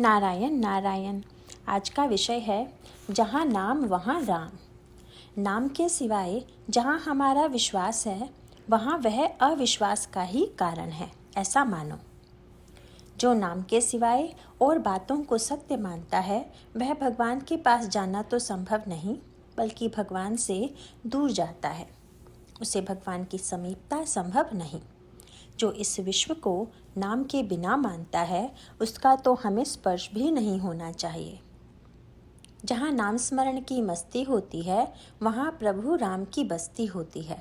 नारायण नारायण। आज का विषय है जहाँ नाम वहाँ राम। नाम के सिवाय जहाँ हमारा विश्वास है वहाँ वह अविश्वास का ही कारण है, ऐसा मानो। जो नाम के सिवाय और बातों को सत्य मानता है वह भगवान के पास जाना तो संभव नहीं बल्कि भगवान से दूर जाता है। उसे भगवान की समीपता संभव नहीं। जो इस विश्व को नाम के बिना मानता है उसका तो हमें स्पर्श भी नहीं होना चाहिए। जहाँ नाम स्मरण की मस्ती होती है वहाँ प्रभु राम की बस्ती होती है।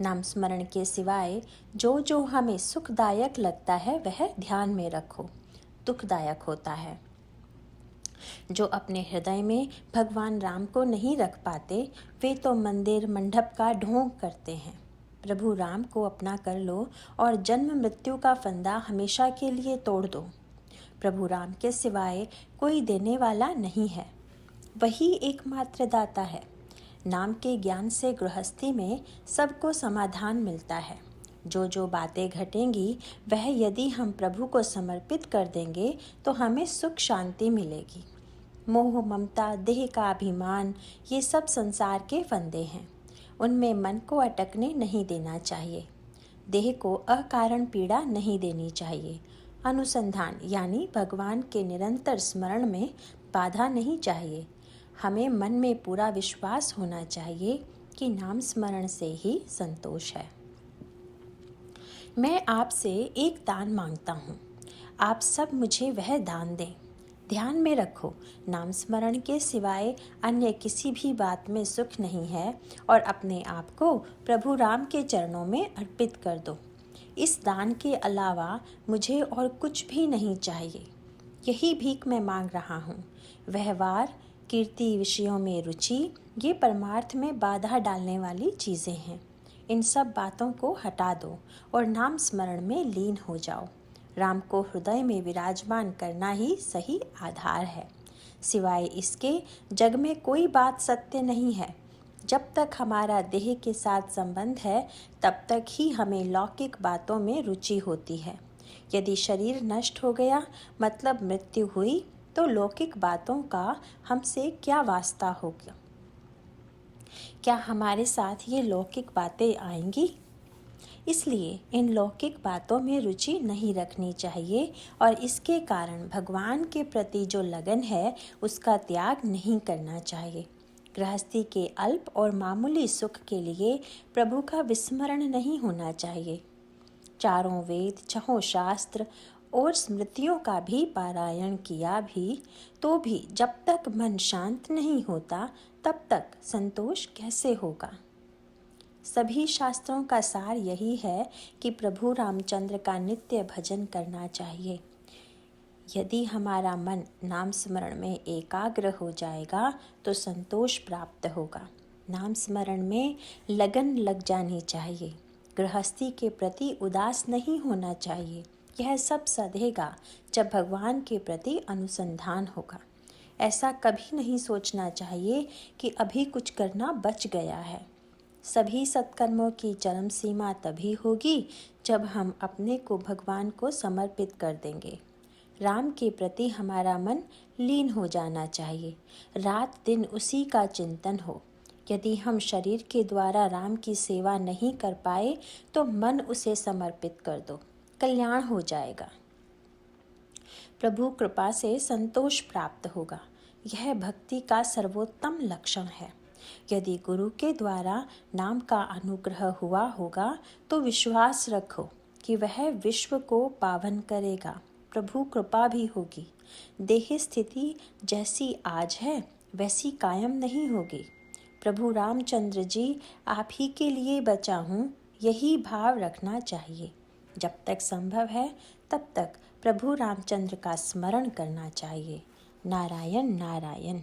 नाम स्मरण के सिवाय जो हमें सुखदायक लगता है वह ध्यान में रखो, दुखदायक होता है। जो अपने हृदय में भगवान राम को नहीं रख पाते वे तो मंदिर मंडप का ढोंग करते हैं। प्रभु राम को अपना कर लो और जन्म मृत्यु का फंदा हमेशा के लिए तोड़ दो। प्रभु राम के सिवाय कोई देने वाला नहीं है, वही एकमात्र दाता है। नाम के ज्ञान से गृहस्थी में सबको समाधान मिलता है। जो बातें घटेंगी वह यदि हम प्रभु को समर्पित कर देंगे तो हमें सुख शांति मिलेगी। मोह ममता देह का अभिमान ये सब संसार के फंदे हैं, उनमें मन को अटकने नहीं देना चाहिए। देह को अकारण पीड़ा नहीं देनी चाहिए। अनुसंधान यानी भगवान के निरंतर स्मरण में बाधा नहीं चाहिए। हमें मन में पूरा विश्वास होना चाहिए कि नाम स्मरण से ही संतोष है। मैं आपसे एक दान मांगता हूँ, आप सब मुझे वह दान दें। ध्यान में रखो, नाम स्मरण के सिवाय अन्य किसी भी बात में सुख नहीं है और अपने आप को प्रभु राम के चरणों में अर्पित कर दो। इस दान के अलावा मुझे और कुछ भी नहीं चाहिए। यही भीख मैं मांग रहा हूँ। व्यवहार, कीर्ति, विषयों में रुचि ये परमार्थ में बाधा डालने वाली चीज़ें हैं। इन सब बातों को हटा दो और नाम स्मरण में लीन हो जाओ। राम को हृदय में विराजमान करना ही सही आधार है। सिवाय इसके जग में कोई बात सत्य नहीं है। जब तक हमारा देह के साथ संबंध है तब तक ही हमें लौकिक बातों में रुचि होती है। यदि शरीर नष्ट हो गया मतलब मृत्यु हुई तो लौकिक बातों का हमसे क्या वास्ता होगा? क्या हमारे साथ ये लौकिक बातें आएंगी? इसलिए इन लौकिक बातों में रुचि नहीं रखनी चाहिए और इसके कारण भगवान के प्रति जो लगन है उसका त्याग नहीं करना चाहिए। गृहस्थी के अल्प और मामूली सुख के लिए प्रभु का विस्मरण नहीं होना चाहिए। चारों वेद, छहों शास्त्र और स्मृतियों का भी पारायण किया तो भी जब तक मन शांत नहीं होता तब तक संतोष कैसे होगा? सभी शास्त्रों का सार यही है कि प्रभु रामचंद्र का नित्य भजन करना चाहिए। यदि हमारा मन नाम स्मरण में एकाग्र हो जाएगा तो संतोष प्राप्त होगा। नाम स्मरण में लगन लग जानी चाहिए। गृहस्थी के प्रति उदास नहीं होना चाहिए। यह सब सधेगा जब भगवान के प्रति अनुसंधान होगा। ऐसा कभी नहीं सोचना चाहिए कि अभी कुछ करना बच गया है। सभी सत्कर्मों की चरम सीमा तभी होगी जब हम अपने को भगवान को समर्पित कर देंगे। राम के प्रति हमारा मन लीन हो जाना चाहिए। रात दिन उसी का चिंतन हो। यदि हम शरीर के द्वारा राम की सेवा नहीं कर पाए तो मन उसे समर्पित कर दो, कल्याण हो जाएगा। प्रभु कृपा से संतोष प्राप्त होगा। यह भक्ति का सर्वोत्तम लक्षण है। यदि गुरु के द्वारा नाम का अनुग्रह हुआ होगा तो विश्वास रखो कि वह विश्व को पावन करेगा। प्रभु कृपा भी होगी। देह स्थिति जैसी आज है वैसी कायम नहीं होगी। प्रभु रामचंद्र जी आप ही के लिए बचा हूँ, यही भाव रखना चाहिए। जब तक संभव है तब तक प्रभु रामचंद्र का स्मरण करना चाहिए। नारायण नारायण।